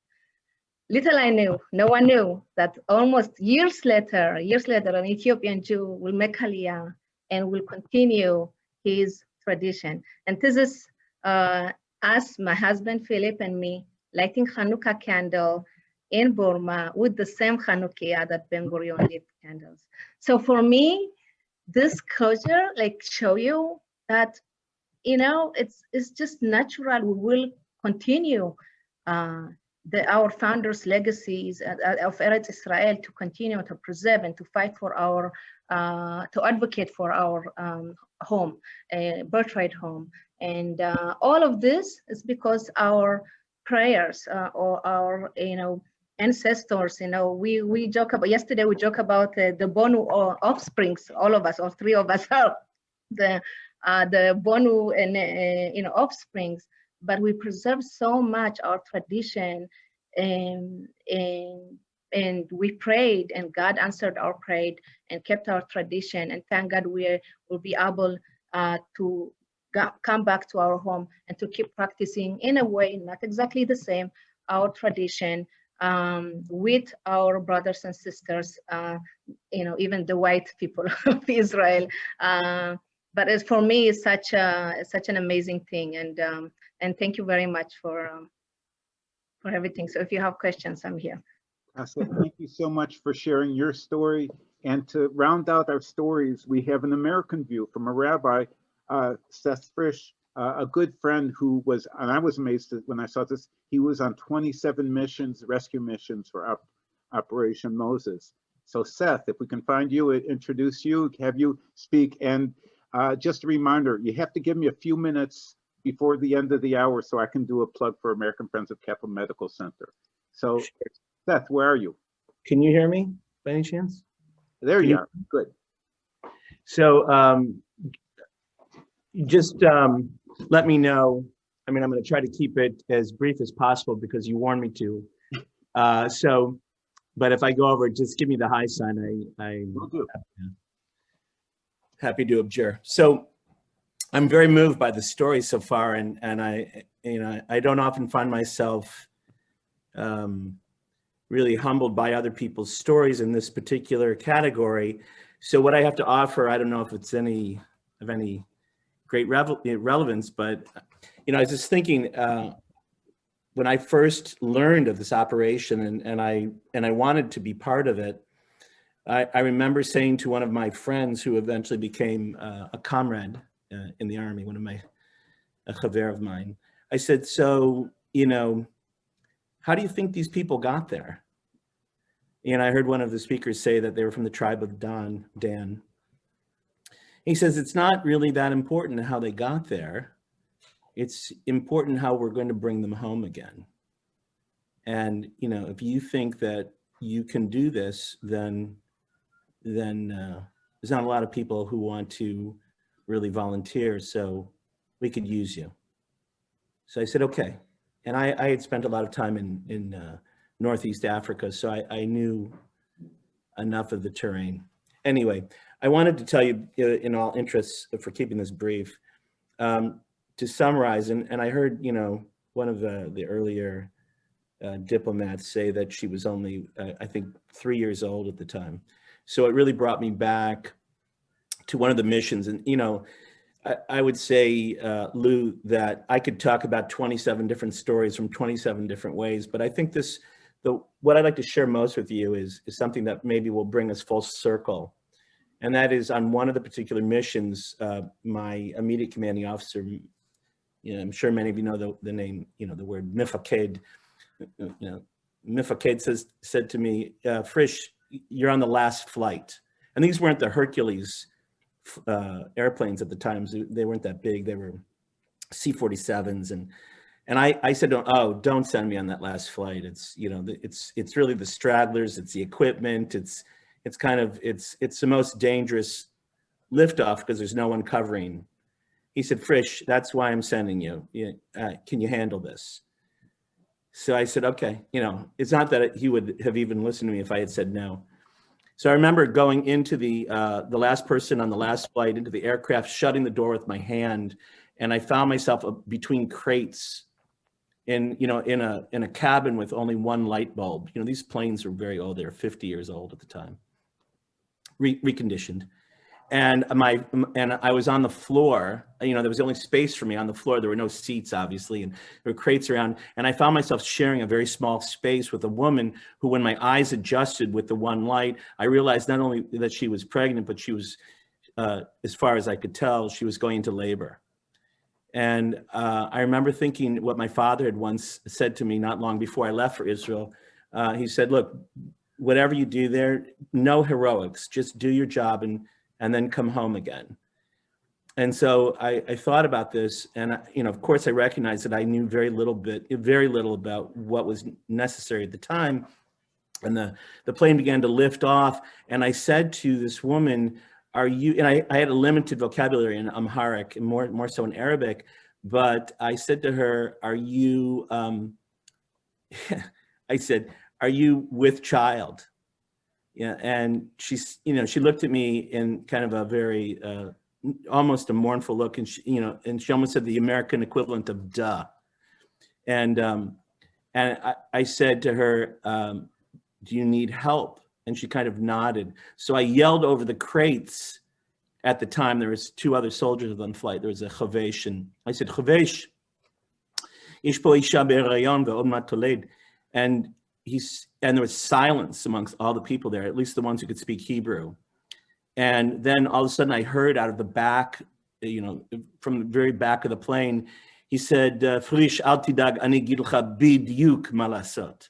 Little I knew, no one knew that almost years later, an Ethiopian Jew will make Aliyah and will continue his tradition. And this is us, my husband Philip and me, lighting Hanukkah candle in Burma with the same Hanukkah that Ben Gurion lit candles. So for me, this culture like show you that, you know, it's just natural. We will continue our founders' legacies of Eretz Israel to continue to preserve and to fight for our, to advocate for our home, birthright home. And all of this is because our prayers or our, you know, ancestors, you know, we joke about, yesterday we joke about the Bonu offsprings, all of us, all three of us are the Bonu and, you know, offsprings, but we preserve so much our tradition, and we prayed and God answered our prayer and kept our tradition, and thank God we will be able to come back to our home and to keep practicing in a way, not exactly the same, our tradition with our brothers and sisters, you know, even the white people of Israel. But as for me, it's such an amazing thing, and thank you very much for everything. So if you have questions, I'm here. Kasa, thank you so much for sharing your story. And to round out our stories, we have an American view from a rabbi, Seth Frisch, a good friend who was, and I was amazed when I saw this, he was on 27 missions, rescue missions for Operation Moses. So Seth, if we can find you, introduce you, have you speak, and just a reminder, you have to give me a few minutes before the end of the hour so I can do a plug for American Friends of Kaplan Medical Center. So sure. Seth, where are you? Can you hear me by any chance? There you are, good. So just let me know. I mean, I'm going to try to keep it as brief as possible because you warned me to. But if I go over, just give me the high sign. I'm happy to observe. So I'm very moved by the story so far, and I, you know, I don't often find myself really humbled by other people's stories in this particular category. So what I have to offer, I don't know if it's of any great relevance, but you know, I was just thinking when I first learned of this operation and I wanted to be part of it. I remember saying to one of my friends who eventually became a comrade in the army, a chaver of mine. I said, so, you know, how do you think these people got there? And I heard one of the speakers say that they were from the tribe of Dan. He says, it's not really that important how they got there. It's important how we're going to bring them home again. And, you know, if you think that you can do this, then there's not a lot of people who want to really volunteer, so we could use you. So I said, okay. And I had spent a lot of time in Northeast Africa, so I knew enough of the terrain. Anyway, I wanted to tell you in all interests for keeping this brief, to summarize, and I heard, you know, one of the earlier diplomats say that she was only, I think, 3 years old at the time. So it really brought me back to one of the missions. And, you know, I would say, Lou, that I could talk about 27 different stories from 27 different ways, but I think what I'd like to share most with you is something that maybe will bring us full circle. And that is on one of the particular missions, my immediate commanding officer, you know, I'm sure many of you know the name, you know, the word Mifaked. You know, Mifaked said to me, Frisch, you're on the last flight. And these weren't the Hercules airplanes at the time. They weren't that big. They were C-47s. And I said, oh, don't send me on that last flight. It's, you know, it's really the stragglers. It's the equipment. It's the most dangerous liftoff because there's no one covering. He said, Frisch, that's why I'm sending you. Can you handle this? So I said, okay. You know, it's not that he would have even listened to me if I had said no. So I remember going into the last person on the last flight into the aircraft, shutting the door with my hand, and I found myself between crates in a cabin with only one light bulb. You know, these planes are very old. They were 50 years old at the time, reconditioned. and I was on the floor. You know, there was only space for me on the floor. There were no seats, obviously, and there were crates around. And I found myself sharing a very small space with a woman who, when my eyes adjusted with the one light, I realized not only that she was pregnant, but she was, as far as I could tell, she was going into labor. And I remember thinking what my father had once said to me not long before I left for Israel. He said, look, whatever you do there, no heroics, just do your job and then come home again. And so I thought about this, and you know, of course, I recognized that I knew very little about what was necessary at the time. And the plane began to lift off, and I said to this woman, "Are you?" And I had a limited vocabulary in Amharic and more so in Arabic, but I said to her, "Are you?" I said, "Are you with child?" Yeah, and she's, you know, she looked at me in kind of a very almost a mournful look, and she, you know, and she almost said the American equivalent of "duh." And I said to her, "Do you need help?" And she kind of nodded. So I yelled over the crates. At the time, there was 2 other soldiers on flight. There was a chavesh, and I said, "Chavesh, ish po isha be'harayon ve'od mat toled." And there was silence amongst all the people there, at least the ones who could speak Hebrew. And then all of a sudden I heard out of the back, you know, from the very back of the plane, he said, "Frisch, al tidag, ani gid lecha bidyuk ma lasot,"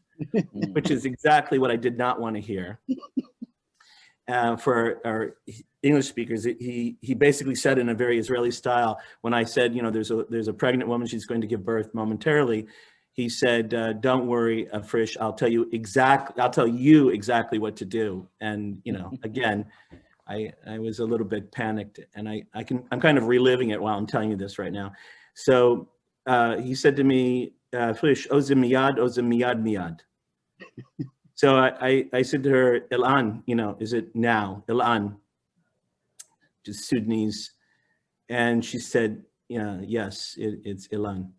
which is exactly what I did not want to hear. For our English speakers, he basically said in a very Israeli style, when I said, you know, there's a pregnant woman, she's going to give birth momentarily, he said, "Don't worry, Frisch, I'll tell you exactly what to do." And, you know, again, I was a little bit panicked, and I'm kind of reliving it while I'm telling you this right now. So he said to me, "Frisch, ozim miyad miyad." So I said to her, "Ilan, you know, is it now? Ilan," just Sudanese. And she said, "Yeah, yes, it's Ilan."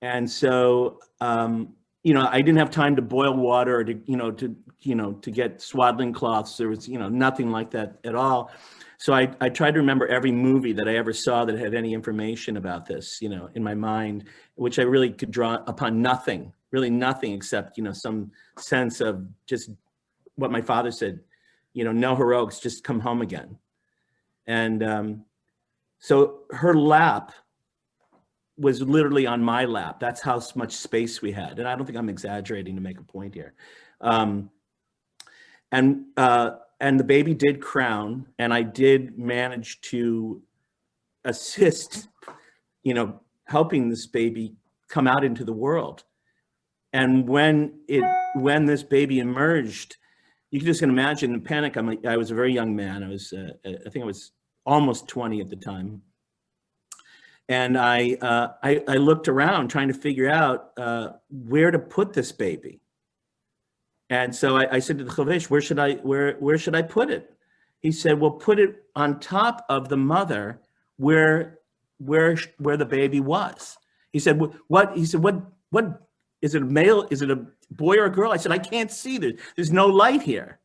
And so, you know, I didn't have time to boil water or to get swaddling cloths. There was, you know, nothing like that at all. So I tried to remember every movie that I ever saw that had any information about this, you know, in my mind, which I really could draw upon nothing, really nothing except, you know, some sense of just what my father said, you know, no heroics, just come home again. And so her lap was literally on my lap. That's how much space we had. And I don't think I'm exaggerating to make a point here. And the baby did crown, and I did manage to assist, you know, helping this baby come out into the world. And when this baby emerged, you can just imagine the panic. I was a very young man. I think I was almost 20 at the time. And I looked around trying to figure out where to put this baby. And so I said to the chavesh, where should I put it? He said, well, put it on top of the mother where the baby was. He said, what? He said, what is it, a male? Is it a boy or a girl? I said, I can't see. There's no light here.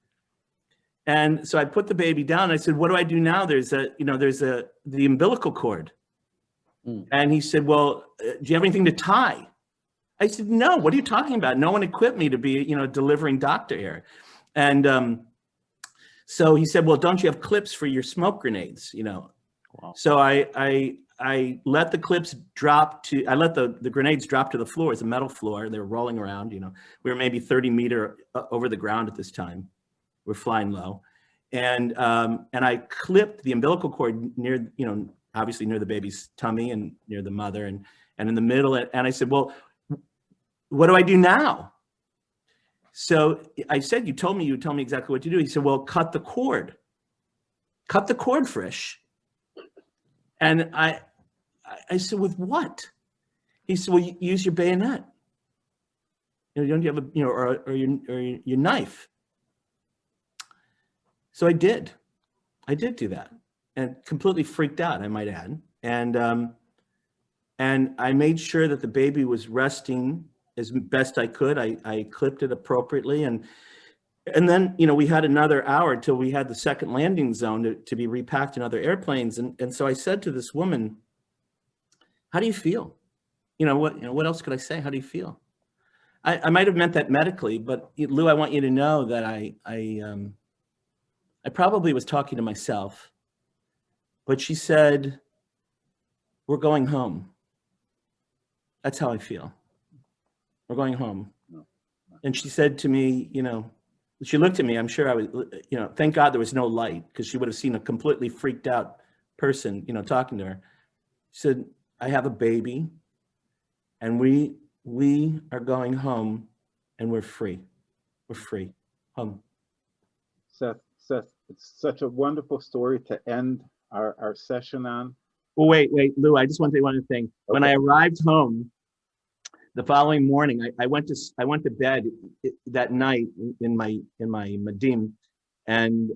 And so I put the baby down. And I said, what do I do now? There's the umbilical cord. And he said, well, do you have anything to tie? I said, no, what are you talking about? No one equipped me to be, you know, a delivering doctor here. And so he said, well, don't you have clips for your smoke grenades, you know? Wow. So I let the clips drop to, I let the grenades drop to the floor. It's a metal floor. They were rolling around, you know. We were maybe 30 meters over the ground at this time. We're flying low. And I clipped the umbilical cord near, you know, obviously near the baby's tummy and near the mother and in the middle. And I said, well, what do I do now? So I said, you told me exactly what to do. He said, well, cut the cord. Cut the cord, Frisch. And I said, with what? He said, well, use your bayonet. You know, don't you have a, you know, or your knife? So I did do that. And completely freaked out, I might add. And I made sure that the baby was resting as best I could. I clipped it appropriately, and And then, we had another hour till we had the second landing zone to be repacked in other airplanes. And so I said to this woman, how do you feel? What else could I say? How do you feel? I might have meant that medically, but Lou, I want you to know that I probably was talking to myself, but she said, we're going home. That's how I feel. We're going home. And she said to me, she looked at me, I'm sure I was, thank God there was no light, because she would have seen a completely freaked out person, talking to her. She said, I have a baby and we are going home and we're free. We're free. Home. Seth, it's such a wonderful story to end our session on. Well, wait, Lou, I just want to say one thing. Okay. When I arrived home the following morning, I went to bed that night in my Madim, and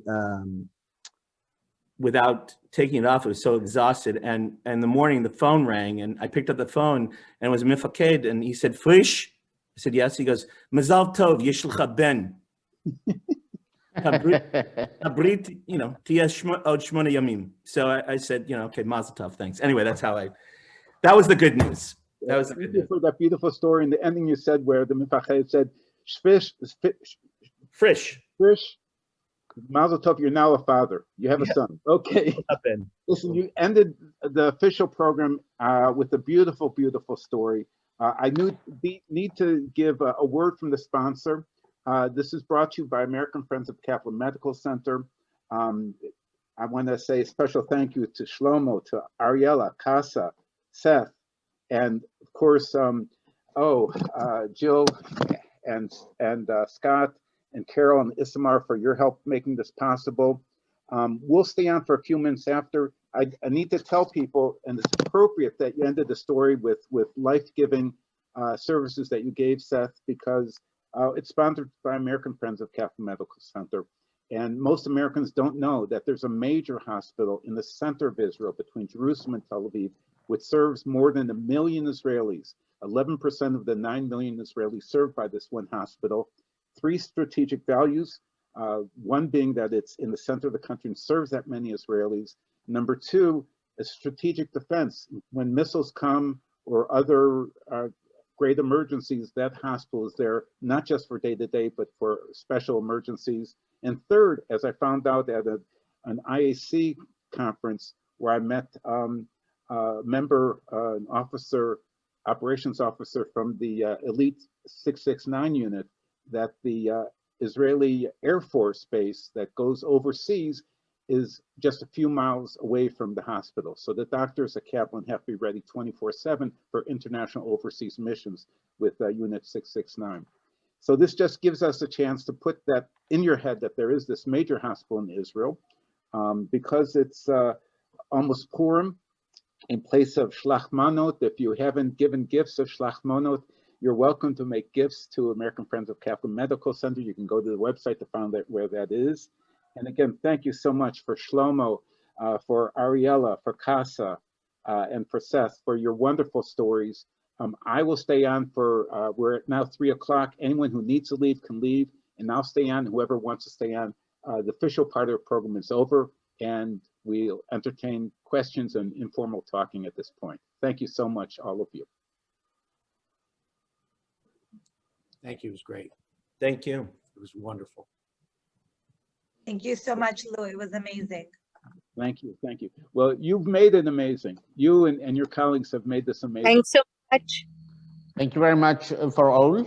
without taking it off, I was so exhausted. And in the morning, the phone rang, and I picked up the phone, and it was Mifaked, and he said, Frisch? I said, yes. He goes, Mazal Tov, yesh lecha ben. Habrit, tiyesh od shmona yamim. So I said, okay, Mazel Tov, thanks. Anyway, that was the good news. That was Thank you for that beautiful story. In the ending, you said where the Mifaked said, Frisch. Mazel Tov, you're now a father. You have a son. Okay. Listen, you ended the official program with a beautiful, beautiful story. I need to give a word from the sponsor. This is brought to you by American Friends of Kaplan Medical Center. I want to say a special thank you to Shlomo, to Ariella, Kasa, Seth, and of course, Jill and Scott and Carol and Isamar for your help making this possible. We'll stay on for a few minutes after. I need to tell people, and it's appropriate that you ended the story with life-giving services that you gave, Seth, because it's sponsored by American Friends of Kaplan Medical Center. And most Americans don't know that there's a major hospital in the center of Israel between Jerusalem and Tel Aviv, which serves more than 1 million Israelis, 11% of the 9 million Israelis served by this one hospital. 3 strategic values, one being that it's in the center of the country and serves that many Israelis. Number 2, a strategic defense. When missiles come or other great emergencies, that hospital is there, not just for day-to-day, but for special emergencies. And third, as I found out at an IAC conference where I met a member, an officer, operations officer from the elite 669 unit, that the Israeli Air Force base that goes overseas is just a few miles away from the hospital. So the doctors at Kaplan have to be ready 24/7 for international overseas missions with Unit 669. So this just gives us a chance to put that in your head that there is this major hospital in Israel. Because it's almost Purim, in place of Shlachmanot, if you haven't given gifts of Shlachmanot, you're welcome to make gifts to American Friends of Kaplan Medical Center. You can go to the website to find out where that is. And again, thank you so much for Shlomo, for Ariella, for Kasa, and for Seth, for your wonderful stories. I will stay on for, we're at now 3 o'clock. Anyone who needs to leave can leave, and I'll stay on. Whoever wants to stay on, the official part of the program is over, and we'll entertain questions and informal talking at this point. Thank you so much, all of you. Thank you. It was great. Thank you. It was wonderful. Thank you so much, Lou. It was amazing. Thank you. Thank you. Well, you've made it amazing. You and your colleagues have made this amazing. Thanks so much. Thank you very much for all.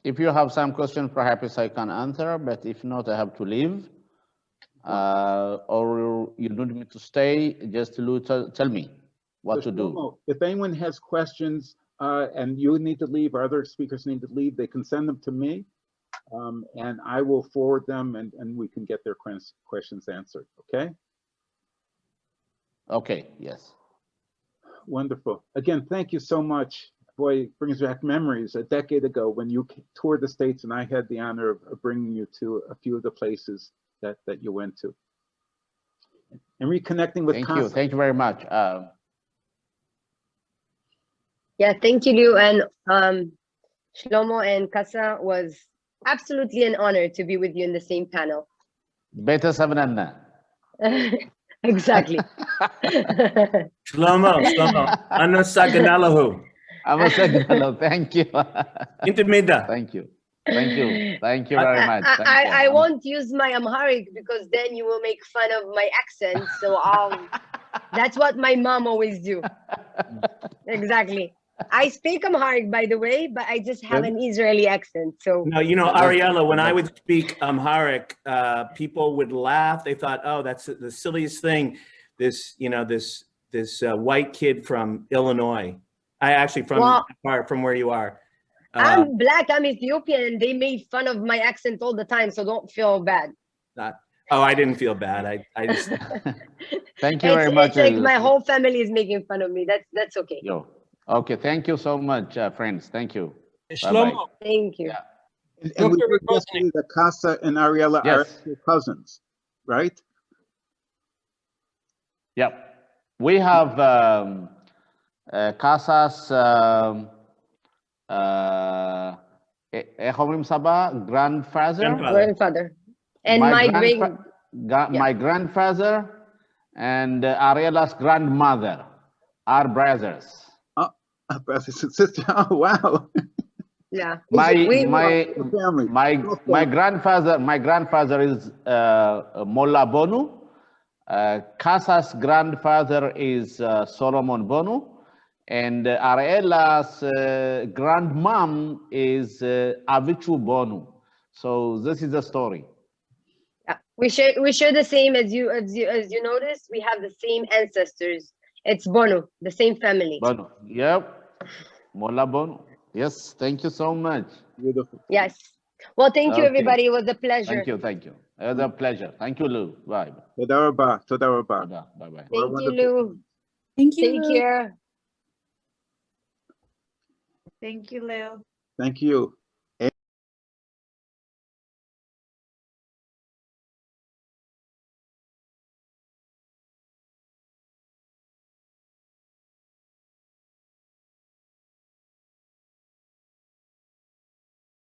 If you have some questions, perhaps I can answer, but if not, I have to leave. Or you need me to stay, just tell me what to do. If anyone has questions and you need to leave or other speakers need to leave, they can send them to me. And I will forward them and we can get their questions answered, okay? Okay, yes. Wonderful. Again, thank you so much. Boy, it brings back memories a decade ago when you toured the States and I had the honor of bringing you to a few of the places that you went to. And reconnecting with Kasa. Thank you very much. Yeah, thank you, Lou. And Shlomo and Kasa was absolutely an honor to be with you in the same panel. Beta 7 and Exactly. Shlomo, Anna Saganalahu. I'm a second. Thank you. Intermida. Thank you. Thank you. Thank you very much. Thank you. I won't use my Amharic because then you will make fun of my accent. So that's what my mom always do. Exactly. I speak Amharic, by the way, but I just have an Israeli accent. So No, you know, Ariella, when I would speak Amharic, people would laugh. They thought, oh, that's the silliest thing. This, you know, this white kid from Illinois. I actually from where you are. I'm black, I'm Ethiopian, and they made fun of my accent all the time, so don't feel bad. Oh, I didn't feel bad. I just thank you very much. It's like my whole family is making fun of me. That's okay. Yo. Okay, thank you so much, friends. Thank you. Shlomo, Thank you. Yeah. And we heard yesterday that Kasa and Ariella are actual cousins, right? Yep. We have Kasa's grandfather. And my grandfather and Ariella's grandmother are brothers. Oh, brothers and sisters. Oh, wow. Yeah. My grandfather is Molla Bonu. Kasa's grandfather is Solomon Bonu. And Ariella's grandmom is Avichu Bonu. So this is the story. Yeah. We share the same as you notice. We have the same ancestors. It's Bonu, the same family. Bonu. Yep. Molla Bonu. Yes. Thank you so much. Beautiful. Yes. Well, thank you, everybody. It was a pleasure. Thank you. Thank you. It was a pleasure. Thank you, Lou. Bye. Toda rabah. Toda rabah. Bye-bye. Thank you, Lou. Thank you. Take care. Thank you, Lou. Thank you.